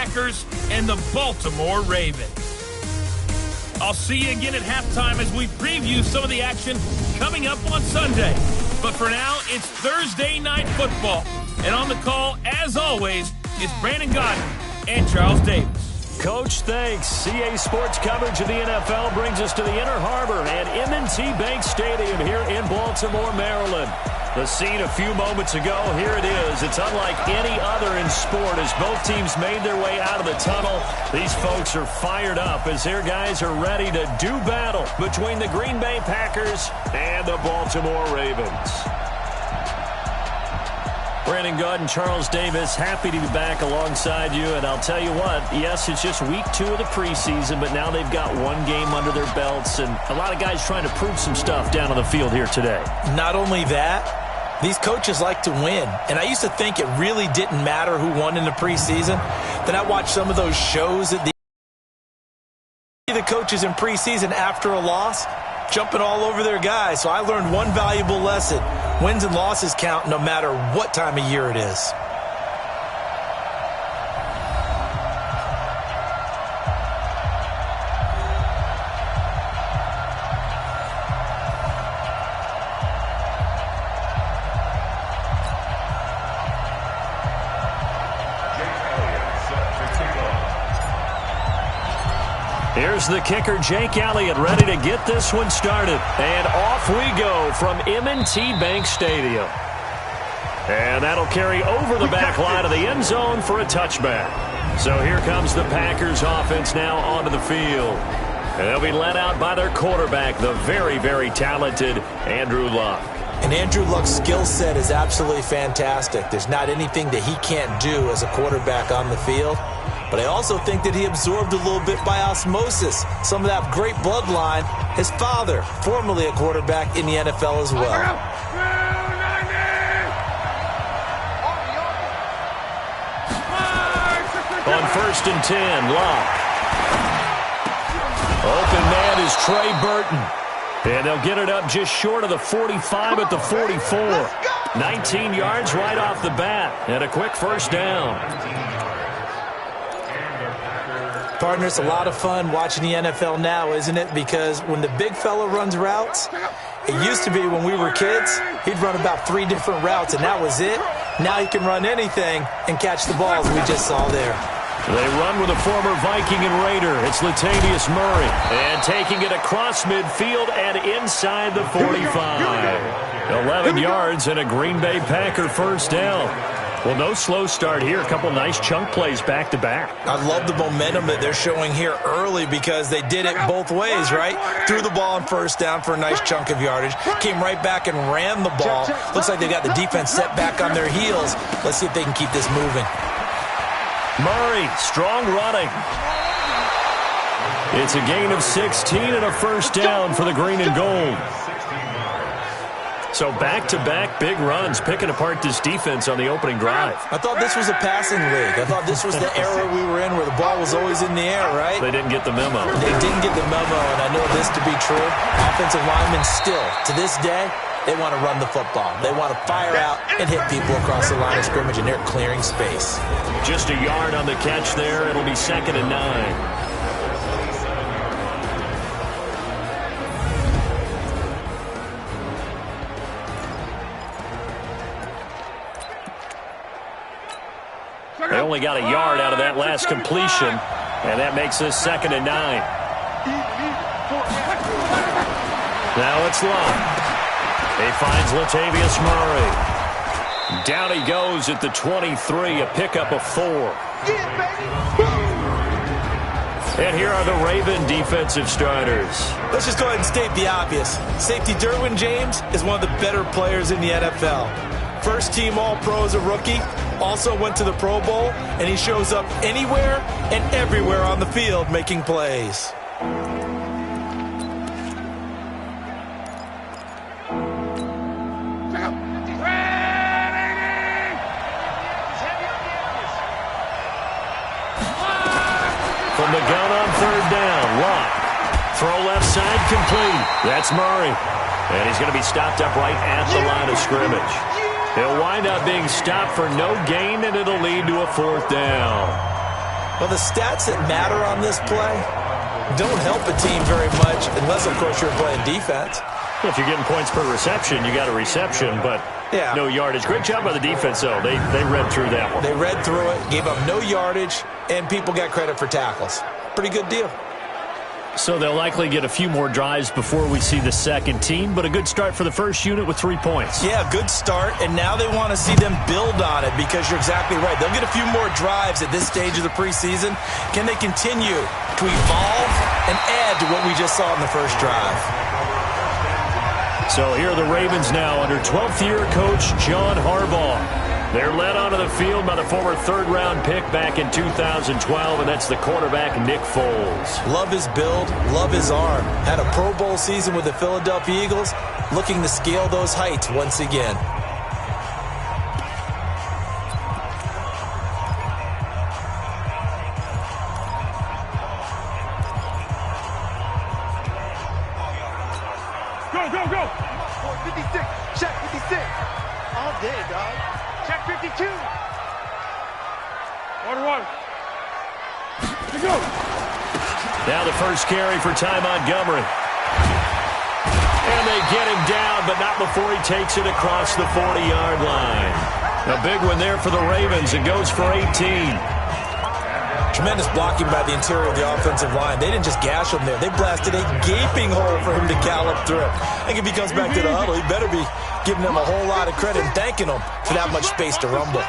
Packers and the Baltimore Ravens. I'll see you again at halftime as we preview some of the action coming up on Sunday. But for now, it's Thursday Night Football. And on the call, as always, is Brandon Godden and Charles Davis. Coach, thanks. CA Sports coverage of the NFL brings us to the Inner Harbor at M&T Bank Stadium here in Baltimore, Maryland. The scene a few moments ago, here it is. It's unlike any other in sport as both teams made their way out of the tunnel. These folks are fired up as their guys are ready to do battle between the Green Bay Packers and the Baltimore Ravens. Brandon Godden, Charles Davis, happy to be back alongside you. And I'll tell you what, yes, it's just week 2 of the preseason, but now they've got one game under their belts. And a lot of guys trying to prove some stuff down on the field here today. Not only that, these coaches like to win. And I used to think it really didn't matter who won in the preseason. Then I watched some of those shows at the coaches in preseason after a loss jumping all over their guys. So I learned one valuable lesson. Wins and losses count no matter what time of year it is. Here's the kicker, Jake Elliott, ready to get this one started. And off we go from M&T Bank Stadium. And that'll carry over the back line of the end zone for a touchback. So here comes the Packers offense now onto the field. And they'll be led out by their quarterback, the very, very talented Andrew Luck. And Andrew Luck's skill set is absolutely fantastic. There's not anything that he can't do as a quarterback on the field. But I also think that he absorbed a little bit by osmosis some of that great bloodline. His father, formerly a quarterback in the NFL as well. On 1st and 10, Luck. Open man is Trey Burton. And they'll get it up just short of the 45 at the 44. 19 yards right off the bat. And a quick first down. Partner, it's a lot of fun watching the NFL now, isn't it? Because when the big fella runs routes, it used to be when we were kids, he'd run about 3 different routes, and that was it. Now he can run anything and catch the balls we just saw there. They run with a former Viking and Raider. It's Latavius Murray. And taking it across midfield and inside the 45. 11 yards and a Green Bay Packer first down. Well, no slow start here. A couple nice chunk plays back-to-back. I love the momentum that they're showing here early because they did it both ways, right? Threw the ball on first down for a nice chunk of yardage. Came right back and ran the ball. Looks like they've got the defense set back on their heels. Let's see if they can keep this moving. Murray, strong running. It's a gain of 16 and a first down for the green and gold. So back-to-back big runs, picking apart this defense on the opening drive. I thought this was a passing league. I thought this was the era we were in where the ball was always in the air, right? They didn't get the memo. They didn't get the memo, and I know this to be true. Offensive linemen still, to this day, they want to run the football. They want to fire out and hit people across the line of scrimmage, and they're clearing space. Just a yard on the catch there. It'll be 2nd and 9. They only got a yard out of that last completion, and that makes this 2nd and 9. Now it's Luck. He finds Latavius Murray. Down he goes at the 23, a pickup of 4. And here are the Raven defensive starters. Let's just go ahead and state the obvious. Safety Derwin James is one of the better players in the NFL. First team All-Pro as a rookie. Also went to the Pro Bowl, and he shows up anywhere and everywhere on the field making plays. From the gun on 3rd down, Luck. Throw left side complete. That's Murray. And he's going to be stopped up right at the line of scrimmage. He'll wind up being stopped for no gain, and it'll lead to a 4th down. Well, the stats that matter on this play don't help a team very much unless, of course, you're playing defense. If you're getting points per reception, you got a reception, but no yardage. Great job by the defense, though. They read through that one. They read through it, gave up no yardage, and people got credit for tackles. Pretty good deal. So they'll likely get a few more drives before we see the second team, but a good start for the first unit with 3 points. Yeah, good start, and now they want to see them build on it because you're exactly right. They'll get a few more drives at this stage of the preseason. Can they continue to evolve and add to what we just saw in the first drive? So here are the Ravens now under 12th-year coach John Harbaugh. They're led onto the field by the former third-round pick back in 2012, and that's the quarterback Nick Foles. Love his build, love his arm. Had a Pro Bowl season with the Philadelphia Eagles, looking to scale those heights once again. Go! 56, check 56. All day, dog. Check 52. Water. Here we go. Now the first carry for Ty Montgomery. And they get him down, but not before he takes it across the 40-yard line. A big one there for the Ravens. It goes for 18. Tremendous blocking by the interior of the offensive line. They didn't just gash him there. They blasted a gaping hole for him to gallop through. I think if he comes back to the huddle, he better be giving them a whole lot of credit and thanking them for that much space to rumble.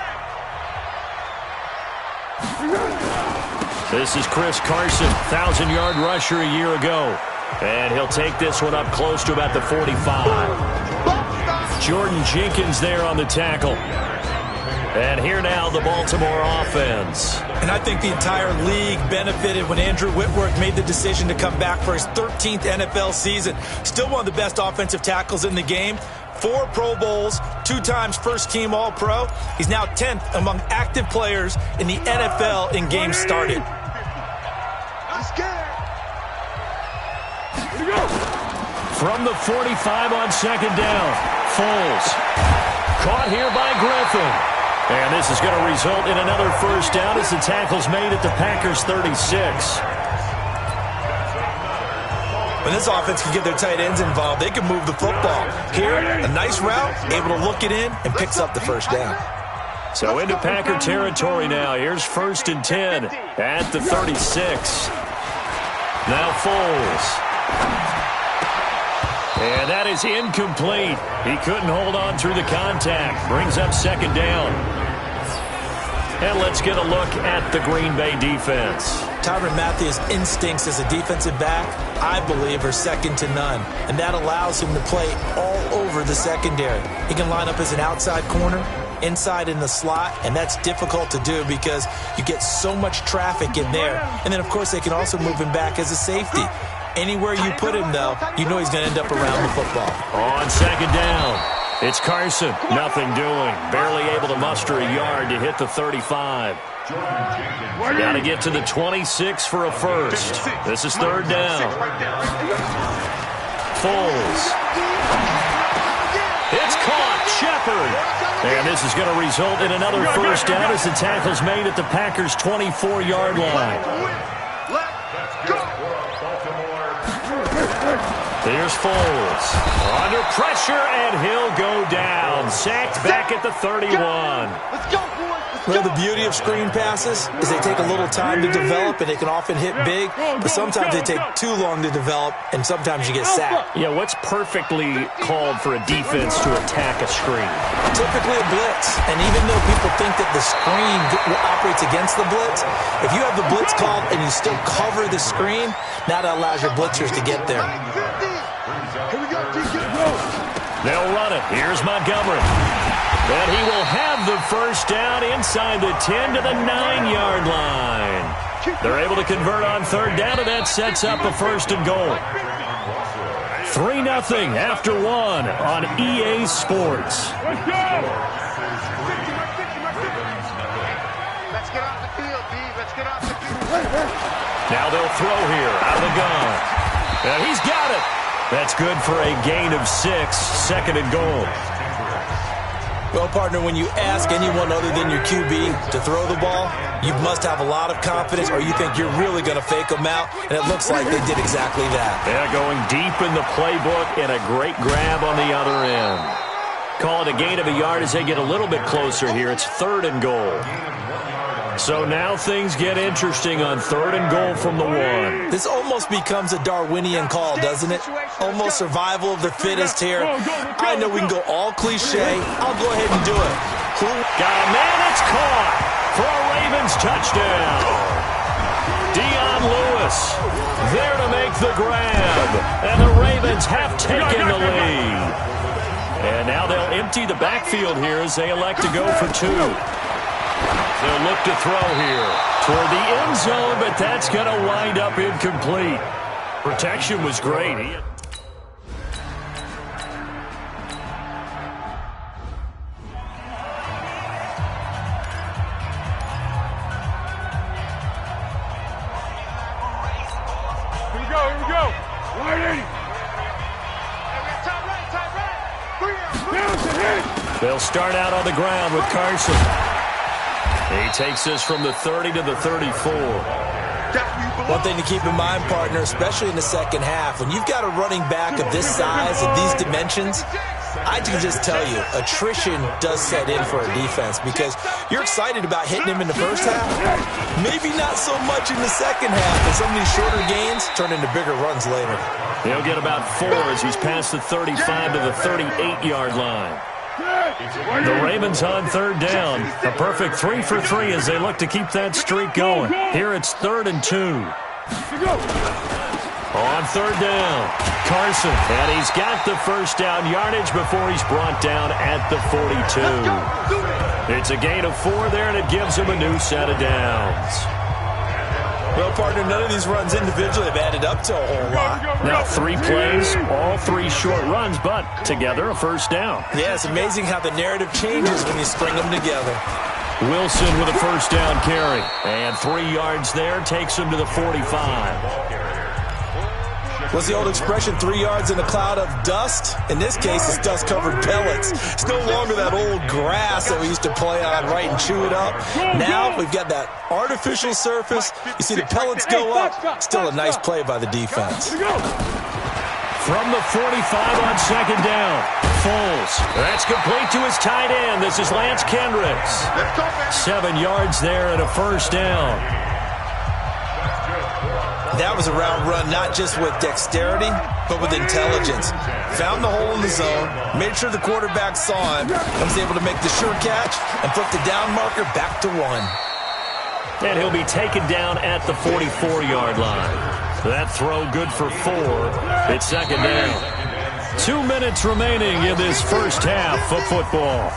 This is Chris Carson, 1,000-yard rusher a year ago. And he'll take this one up close to about the 45. Jordan Jenkins there on the tackle. And here now, the Baltimore offense. And I think the entire league benefited when Andrew Whitworth made the decision to come back for his 13th NFL season. Still one of the best offensive tackles in the game. 4 Pro Bowls, 2 times first-team All-Pro. He's now 10th among active players in the NFL in games started. I'm scared. Here we go. From the 45 on second down, Foles. Caught here by Griffin. And this is going to result in another first down as the tackle's made at the Packers' 36. When this offense can get their tight ends involved, they can move the football. Here, a nice route, able to look it in, and picks up the first down. So into Packer territory now. Here's 1st and 10 at the 36. Now Foles. And that is incomplete. He couldn't hold on through the contact. Brings up second down. And let's get a look at the Green Bay defense. Tyrann Mathieu's instincts as a defensive back, I believe, are second to none. And that allows him to play all over the secondary. He can line up as an outside corner, inside in the slot, and that's difficult to do because you get so much traffic in there. And then, of course, they can also move him back as a safety. Anywhere you put him, though, you know he's going to end up around the football. On second down, it's Carson. Nothing doing. Barely able to muster a yard to hit the 35. Got to get to the 26 for a first. This is 3rd down. Foles. It's caught. Shepard. And this is going to result in another first down as the tackle's made at the Packers' 24-yard line. Here's Foles. Under pressure, and he'll go down. Sacked back at the 31. Let's go, boys. Well, the beauty of screen passes is they take a little time to develop, and they can often hit big, but sometimes they take too long to develop, and sometimes you get sacked. Yeah, what's perfectly called for a defense to attack a screen? Typically a blitz, and even though people think that the screen operates against the blitz, if you have the blitz called and you still cover the screen, now that allows your blitzers to get there. Here we go, They'll run it. Here's Montgomery. And he will have the first down inside the 10 to the 9-yard line. They're able to convert on 3rd down, and that sets up a 1st and goal. 3-0 after 1 on EA Sports. Let's go! Let's get off the field, B. Let's get off the field. Now they'll throw here out of the gun. And he's got it. That's good for a gain of 6, 2nd and goal. Well, partner, when you ask anyone other than your QB to throw the ball, you must have a lot of confidence or you think you're really going to fake them out, and it looks like they did exactly that. Yeah, going deep in the playbook and a great grab on the other end. Call it a gain of a yard as they get a little bit closer here. It's 3rd and goal. So now things get interesting on 3rd and goal from the 1. This almost becomes a Darwinian call, doesn't it? Almost survival of the fittest here. I know we can go all cliche. I'll go ahead and do it. Got a man, it's caught for a Ravens touchdown. Dion Lewis there to make the grab. And the Ravens have taken the lead. And now they'll empty the backfield here as they elect to go for 2. They'll look to throw here toward the end zone, but that's going to wind up incomplete. Protection was great. Here we go. 180. They'll start out on the ground with Carson. He takes this from the 30 to the 34. One thing to keep in mind, partner, especially in the second half, when you've got a running back of this size and these dimensions, I can just tell you, attrition does set in for a defense because you're excited about hitting him in the first half. Maybe not so much in the second half, and some of these shorter gains turn into bigger runs later. He'll get about 4 as he's past the 35 to the 38-yard line. The Ravens on 3rd down. A perfect 3 for 3 as they look to keep that streak going. Here it's 3rd and 2. On 3rd down, Carson. And he's got the first down yardage before he's brought down at the 42. It's a gain of 4 there, and it gives him a new set of downs. Well, partner, none of these runs individually have added up to a whole lot. Now 3 plays, all 3 short runs, but together a first down. Yeah, it's amazing how the narrative changes when you string them together. Wilson with a first down carry. And 3 yards there takes him to the 45. What's the old expression, 3 yards in a cloud of dust? In this case, it's dust-covered pellets. It's no longer that old grass that we used to play on, right, and chew it up. Now we've got that artificial surface. You see the pellets go up. Still a nice play by the defense. From the 45 on 2nd down, Foles. That's complete to his tight end. This is Lance Kendricks. 7 yards there and a first down. That was a route run, not just with dexterity, but with intelligence. Found the hole in the zone, made sure the quarterback saw him, and was able to make the sure catch and flip the down marker back to 1. And he'll be taken down at the 44-yard line. That throw good for 4. It's 2nd down. 2 minutes remaining in this first half of football.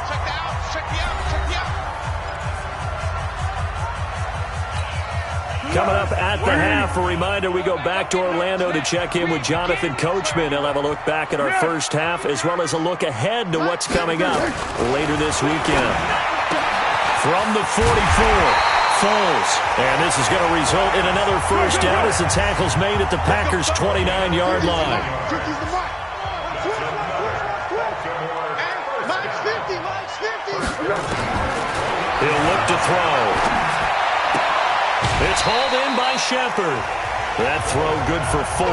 Coming up at the half, a reminder, we go back to Orlando to check in with Jonathan Coachman. He'll have a look back at our first half as well as a look ahead to what's coming up later this weekend. From the 44, Foles. And this is going to result in another first down as the tackle's made at the Packers' 29-yard line. He'll look to throw. It's hauled in by Shepard. That throw good for 4.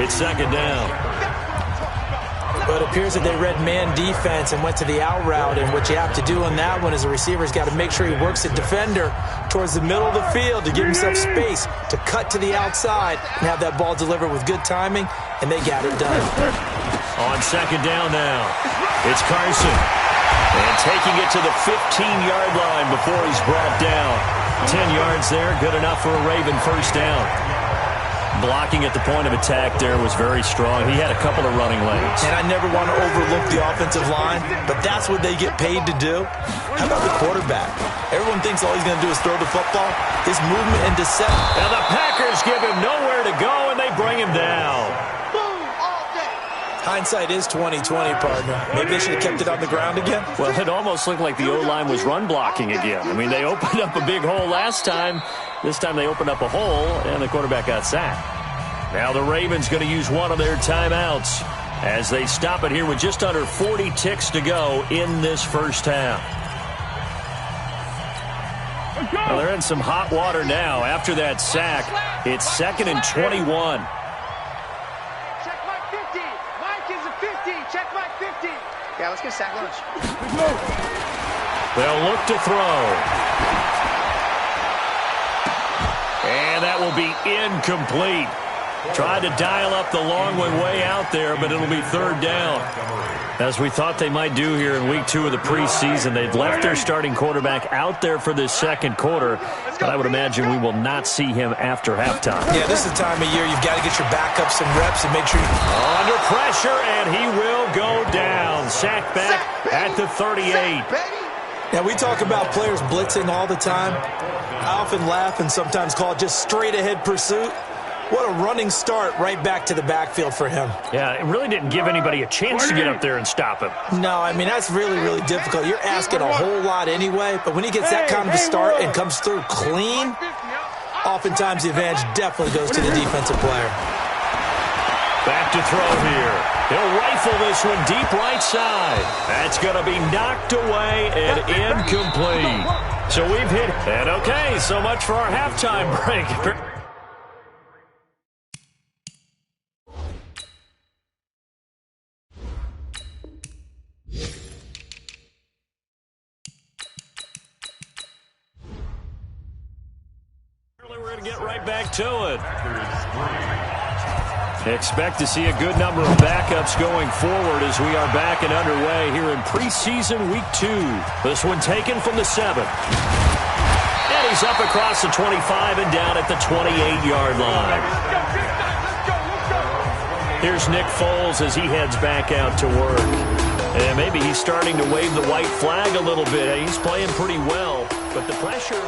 It's 2nd down. But it appears that they read man defense and went to the out route, and what you have to do on that one is a receiver's got to make sure he works the defender towards the middle of the field to give himself space to cut to the outside and have that ball delivered with good timing, and they got it done. On 2nd down now, it's Carson. And taking it to the 15-yard line before he's brought down. 10 yards there, good enough for a Raven first down. Blocking at the point of attack there was very strong. He had a couple of running lanes. And I never want to overlook the offensive line, but that's what they get paid to do. How about the quarterback? Everyone thinks all he's going to do is throw the football. His movement and deception. And the Packers give him nowhere to go, and they bring him down. Hindsight is 20/20, partner. Maybe they should have kept it on the ground again. Well, it almost looked like the O-line was run blocking again. I mean, they opened up a big hole last time. This time they opened up a hole, and the quarterback got sacked. Now the Ravens going to use one of their timeouts. as they stop it here with just under 40 ticks to go in this first half. Well, they're in some hot water now. After that sack, it's 2nd and 21. Check Mike 50. Mike is a 50. Check Mike 50. Yeah, let's get sack lunch. They'll look to throw. And that will be incomplete. Tried to dial up the long one way out there, but it'll be 3rd down. As we thought they might do here in week 2 of the preseason, they've left their starting quarterback out there for this second quarter, but I would imagine we will not see him after halftime. Yeah, this is the time of year you've got to get your backup some reps and make sure Under pressure, and he will go down. Sack back at the 38. Now, we talk about players blitzing all the time. I often laugh and sometimes call it just straight-ahead pursuit. What a running start right back to the backfield for him. Yeah, it really didn't give anybody a chance to get up there and stop him. No, I mean, that's really, really difficult. You're asking a whole lot anyway, but when he gets that kind of a start and comes through clean, oftentimes the advantage definitely goes to the defensive player. Back to throw here. He'll rifle this one deep right side. That's going to be knocked away and incomplete. So we've hit. And okay, so much for our halftime break. We're going to get right back to it. Expect to see a good number of backups going forward as we are back and underway here in preseason week 2. This one taken from the 7. And he's up across the 25 and down at the 28-yard line. Here's Nick Foles as he heads back out to work. And maybe he's starting to wave the white flag a little bit. He's playing pretty well, but the pressure...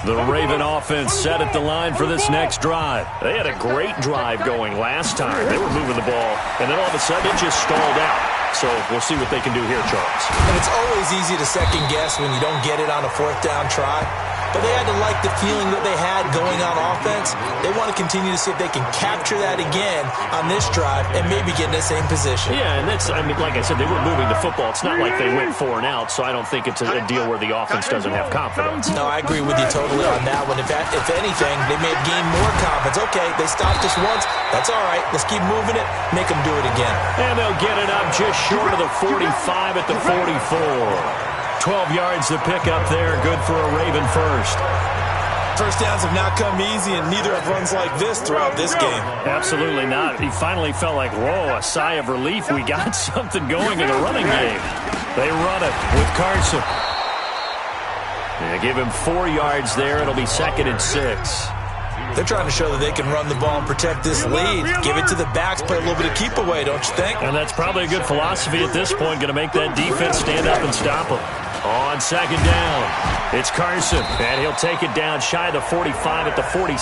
The Raven offense set at the line for this next drive. They had a great drive going last time. They were moving the ball, and then all of a sudden it just stalled out. So we'll see what they can do here, Charles. And it's always easy to second guess when you don't get it on a 4th down try. But they had to like the feeling that they had going on offense. They want to continue to see if they can capture that again on this drive and maybe get in the same position. Yeah, and that's, I mean, like I said, they were moving the football. It's not like they went 4 and out, so I don't think it's a deal where the offense doesn't have confidence. No, I agree with you totally on that one. If anything, they may have gained more confidence. Okay, they stopped us once. That's all right. Let's keep moving it. Make them do it again. And they'll get it up just short of the 45 at the 44. 12 yards to pick up there. Good for a Raven first. First downs have not come easy, and neither have runs like this throughout this game. Absolutely not. He finally felt like, whoa, a sigh of relief. We got something going in the running game. They run it with Carson. They give him 4 yards there. It'll be 2nd and 6. They're trying to show that they can run the ball and protect this lead. Give it to the backs, play a little bit of keep away, don't you think? And that's probably a good philosophy at this point. Going to make that defense stand up and stop them. On 2nd down, it's Carson, and he'll take it down shy of the 45 at the 46.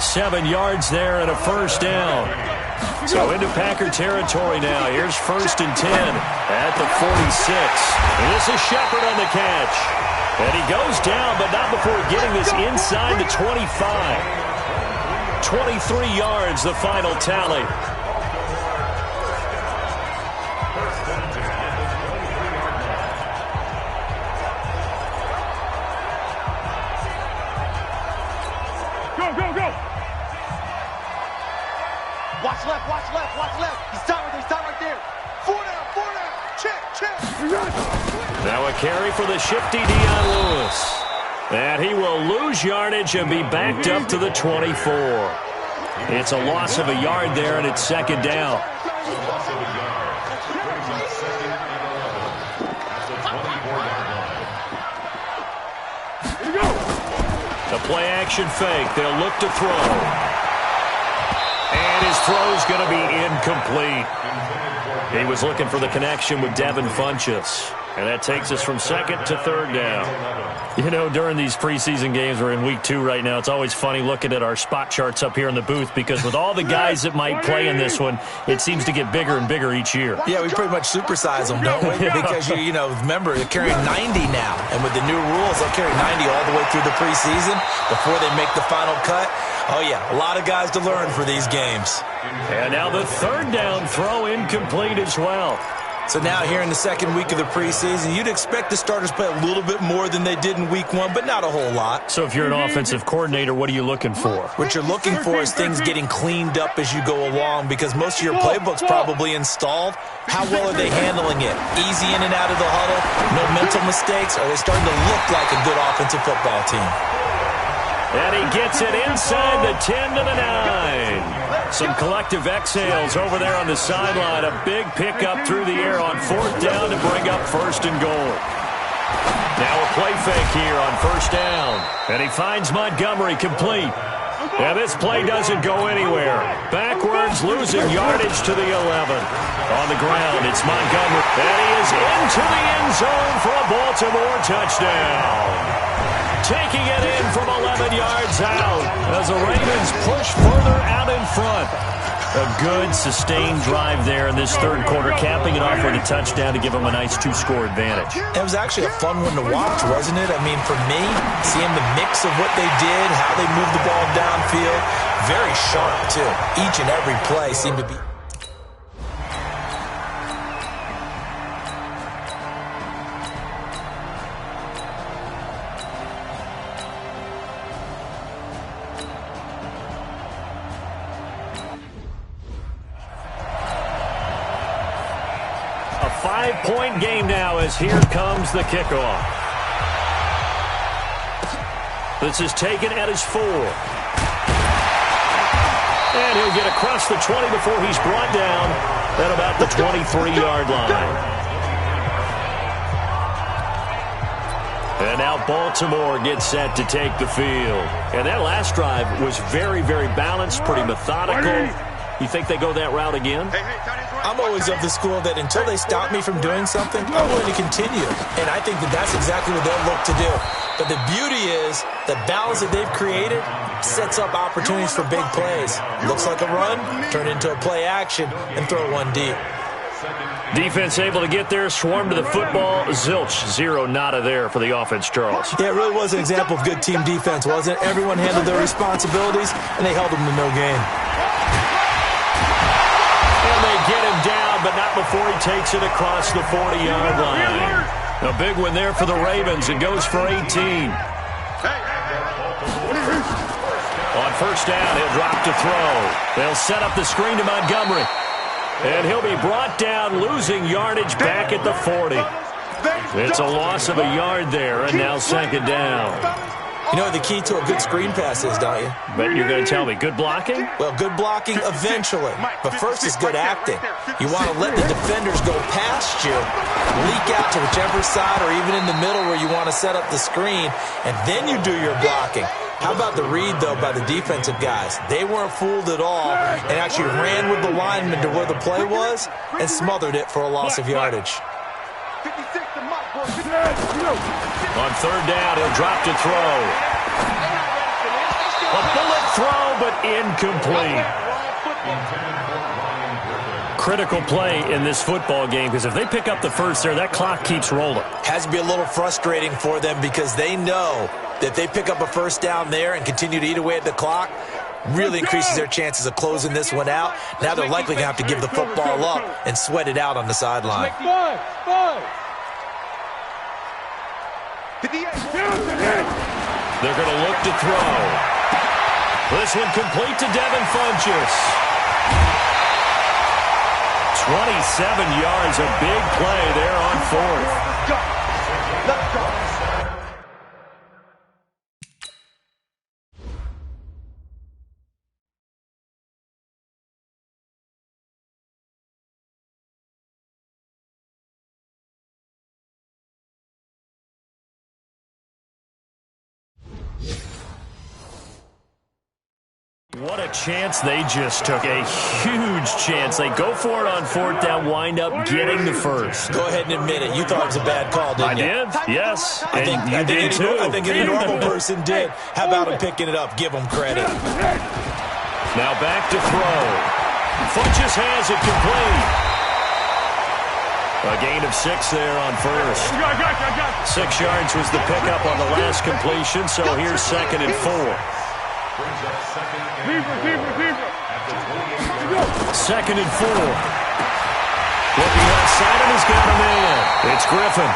7 yards there and a first down. So into Packer territory now. Here's 1st and 10 at the 46. And this is Shepard on the catch. And he goes down, but not before getting this inside the 25. 23 yards, the final tally. Watch left, watch left, watch left. He's down right there. 4 down, check. Now a carry for the shifty Dion Lewis. And he will lose yardage and be backed up to the 24. It's a loss of a yard there, and it's 2nd down. The play action fake. They'll look to throw. And his throw's going to be incomplete. He was looking for the connection with Devin Funchess. And that takes us from second to third down. You know, during these preseason games, we're in week 2 right now, it's always funny looking at our spot charts up here in the booth because with all the guys that might play in this one, it seems to get bigger and bigger each year. Yeah, we pretty much supersize them, don't we? Because, you know, remember, they're carrying 90 now. And with the new rules, they'll carry 90 all the way through the preseason before they make the final cut. Oh, yeah, a lot of guys to learn for these games. And now the third down throw incomplete as well. So now here in the second week of the preseason, you'd expect the starters play a little bit more than they did in week 1, but not a whole lot. So if you're an offensive coordinator, what are you looking for? What you're looking for is things getting cleaned up as you go along because most of your playbook's probably installed. How well are they handling it? Easy in and out of the huddle? No mental mistakes? Are they starting to look like a good offensive football team? And he gets it inside the 10 to the 9. Some collective exhales over there on the sideline. A big pickup through the air on 4th down to bring up 1st and goal. Now a play fake here on 1st down. And he finds Montgomery complete. And this play doesn't go anywhere. Backwards, losing yardage to the 11. On the ground, it's Montgomery. And he is into the end zone for a Baltimore touchdown. Taking it in from 11 yards out as the Ravens push further out in front. A good, sustained drive there in this third quarter, capping it off with a touchdown to give them a nice 2-score advantage. It was actually a fun one to watch, wasn't it? I mean, for me, seeing the mix of what they did, how they moved the ball downfield, very sharp, too. Each and every play seemed to be... Point game now as here comes the kickoff. This is taken at his 4. And he'll get across the 20 before he's brought down at about the 23-yard line. And now Baltimore gets set to take the field. And that last drive was very, very balanced, pretty methodical. You think they go that route again? I'm always of the school that until they stop me from doing something, I'm going to continue. And I think that that's exactly what they'll look to do. But the beauty is the balance that they've created sets up opportunities for big plays. Looks like a run, turn into a play action, and throw one deep. Defense able to get there, swarm to the football. Zilch, 0, nada there for the offense, Charles. Yeah, it really was an example of good team defense, wasn't it? Everyone handled their responsibilities, and they held them to no gain. Get him down, but not before he takes it across the 40-yard line. A big one there for the Ravens. It goes for 18. On 1st down, he'll drop to throw. They'll set up the screen to Montgomery. And he'll be brought down, losing yardage back at the 40. It's a loss of a yard there, and now 2nd down. You know what the key to a good screen pass is, don't you? But you're going to tell me, good blocking? Well, good blocking eventually. But first is good acting. You want to let the defenders go past you, leak out to whichever side or even in the middle where you want to set up the screen, and then you do your blocking. How about the read, though, by the defensive guys? They weren't fooled at all and actually ran with the lineman to where the play was and smothered it for a loss of yardage. On 3rd down, he'll drop to throw. A bullet throw, but incomplete. Critical play in this football game because if they pick up the first there, that clock keeps rolling. Has to be a little frustrating for them because they know that they pick up a 1st down there and continue to eat away at the clock, really increases their chances of closing this one out. Now they're likely going to have to give the football up and sweat it out on the sideline. They're going to look to throw. This one complete to Devin Funchess. 27 yards, a big play there on 4th. Let's go. What a that chance, they just took a huge chance. They go for it on fourth down, wind up getting the first. Go ahead and admit it. You thought it was a bad call, didn't you? I did, yes. I think you did too. I think any normal person did. How about him picking it up? Give him credit. Now back to throw. Funches has it complete. A gain of 6 there on first. 6 yards was the pickup on the last completion, so here's 2nd and 4. 2nd and 4. Looking outside and he's got a man. It's Griffin.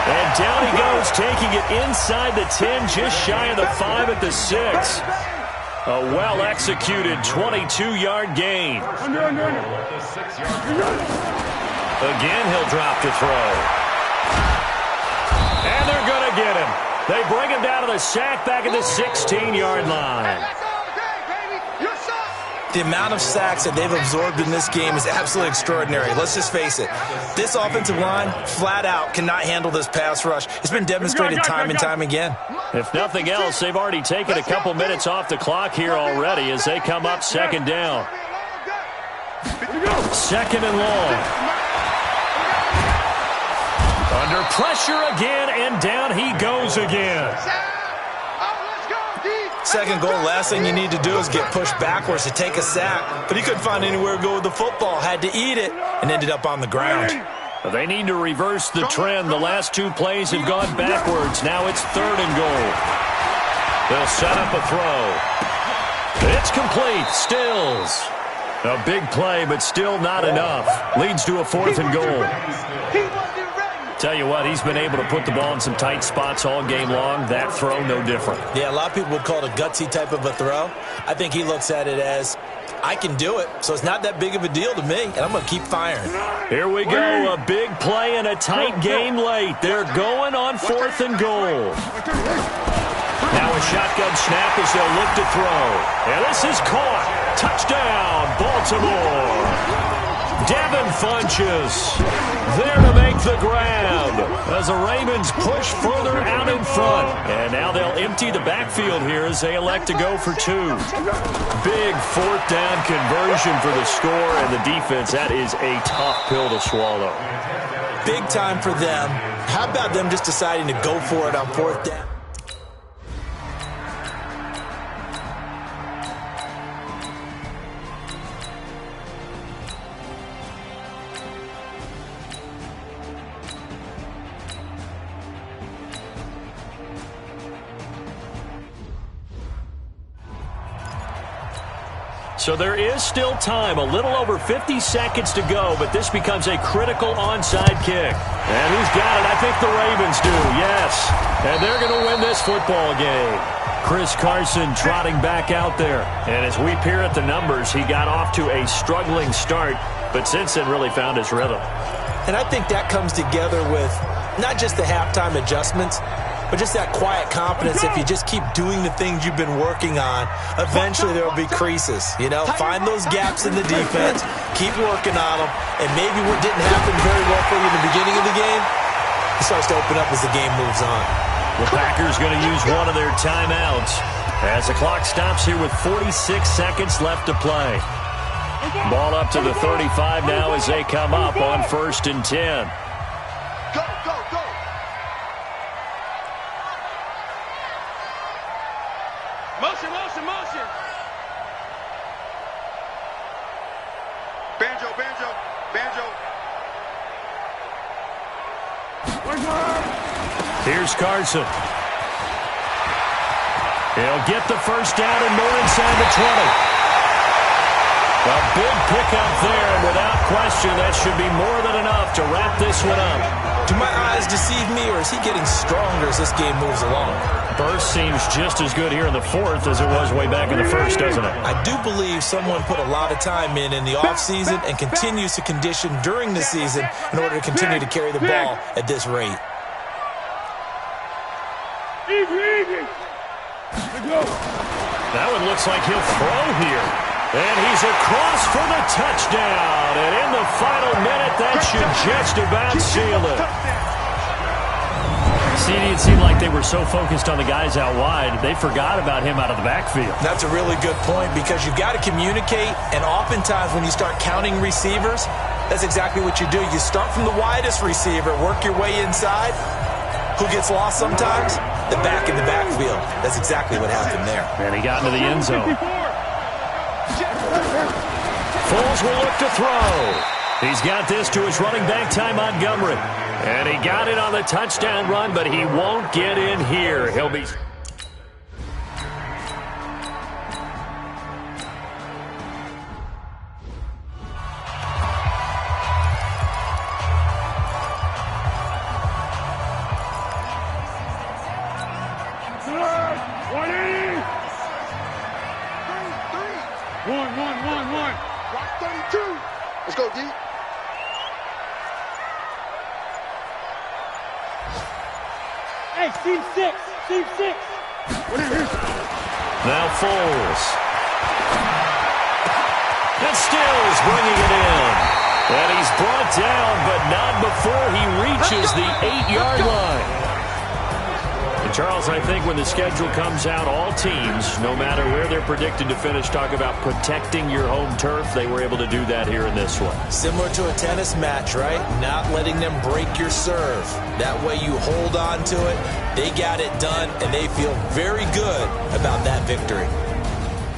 And down he goes, taking it inside the 10, just shy of the 5 at the 6. A well-executed 22-yard gain. Again, he'll drop to throw. And they're going to get him. They bring him down to the sack back at the 16-yard line. The amount of sacks that they've absorbed in this game is absolutely extraordinary. Let's just face it. This offensive line, flat out, cannot handle this pass rush. It's been demonstrated time and time again. If nothing else, they've already taken a couple minutes off the clock here already as they come up 2nd down. 2nd and long. Under pressure again, and down he goes again. 2nd goal, last thing you need to do is get pushed backwards to take a sack. But he couldn't find anywhere to go with the football. Had to eat it and ended up on the ground. They need to reverse the trend. The last 2 plays have gone backwards. Now it's 3rd and goal. They'll set up a throw. It's complete. Stills. A big play, but still not enough. Leads to a 4th and goal. Tell you what, he's been able to put the ball in some tight spots all game long. That throw, no different. Yeah, a lot of people would call it a gutsy type of a throw. I think he looks at it as, I can do it, so it's not that big of a deal to me, and I'm going to keep firing. Here we go, a big play and a tight game late. They're going on 4th and goal. Now a shotgun snap as they'll look to throw. And this is caught. Touchdown, Baltimore. Devin Funches there to make the grab as the Ravens push further out in front. And now they'll empty the backfield here as they elect to go for 2. Big 4th down conversion for the score, and the defense, that is a tough pill to swallow. Big time for them. How about them just deciding to go for it on 4th down? So there is still time, a little over 50 seconds to go, but this becomes a critical onside kick. And who's got it? I think the Ravens do, yes. And they're going to win this football game. Chris Carson trotting back out there. And as we peer at the numbers, he got off to a struggling start, but since then really found his rhythm. And I think that comes together with not just the halftime adjustments, but just that quiet confidence. If you just keep doing the things you've been working on, eventually there will be creases. You know, find those gaps in the defense, keep working on them, and maybe what didn't happen very well for you in the beginning of the game, it starts to open up as the game moves on. The Packers going to use one of their timeouts as the clock stops here with 46 seconds left to play. Ball up to the 35 now as they come up on 1st and 10. Go, go, go. Motion, motion, motion. Banjo, banjo, banjo. Here's Carson. He'll get the first down and more inside the 20. A big pickup there, and without question, that should be more than enough to wrap this one up. Do my eyes deceive me, or is he getting stronger as this game moves along? Burst seems just as good here in the 4th as it was way back in the 1st, doesn't it? I do believe someone put a lot of time in the offseason and continues to condition during the season in order to continue to carry the ball at this rate. That one looks like he'll throw here. And he's across for the touchdown. And in the final minute, that should just about seal it. See, it seemed like they were so focused on the guys out wide, they forgot about him out of the backfield. That's a really good point because you've got to communicate, and oftentimes when you start counting receivers, that's exactly what you do. You start from the widest receiver, work your way inside. Who gets lost sometimes? The back in the backfield. That's exactly what happened there. And he got into the end zone. Foles will look to throw. He's got this to his running back, Ty Montgomery. And he got it on the touchdown run, but he won't get in here. He'll be... Rock 32. Let's go, D. Hey, Steve 6. Steve 6. Now Foles. And Stills bringing it in. And he's brought down, but not before he reaches the 8-yard line. And Charles, I think when the schedule comes out, all teams, no matter where they're predicted to finish, talk about protecting your home turf. They were able to do that here in this one. Similar to a tennis match, right? Not letting them break your serve. That way you hold on to it. They got it done, and they feel very good about that victory.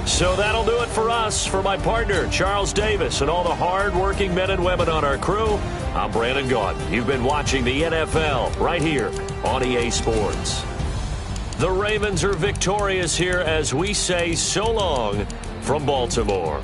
So that'll do it for us. For my partner, Charles Davis, and all the hard-working men and women on our crew, I'm Brandon Gaudin. You've been watching the NFL right here on EA Sports. The Ravens are victorious here as we say so long from Baltimore.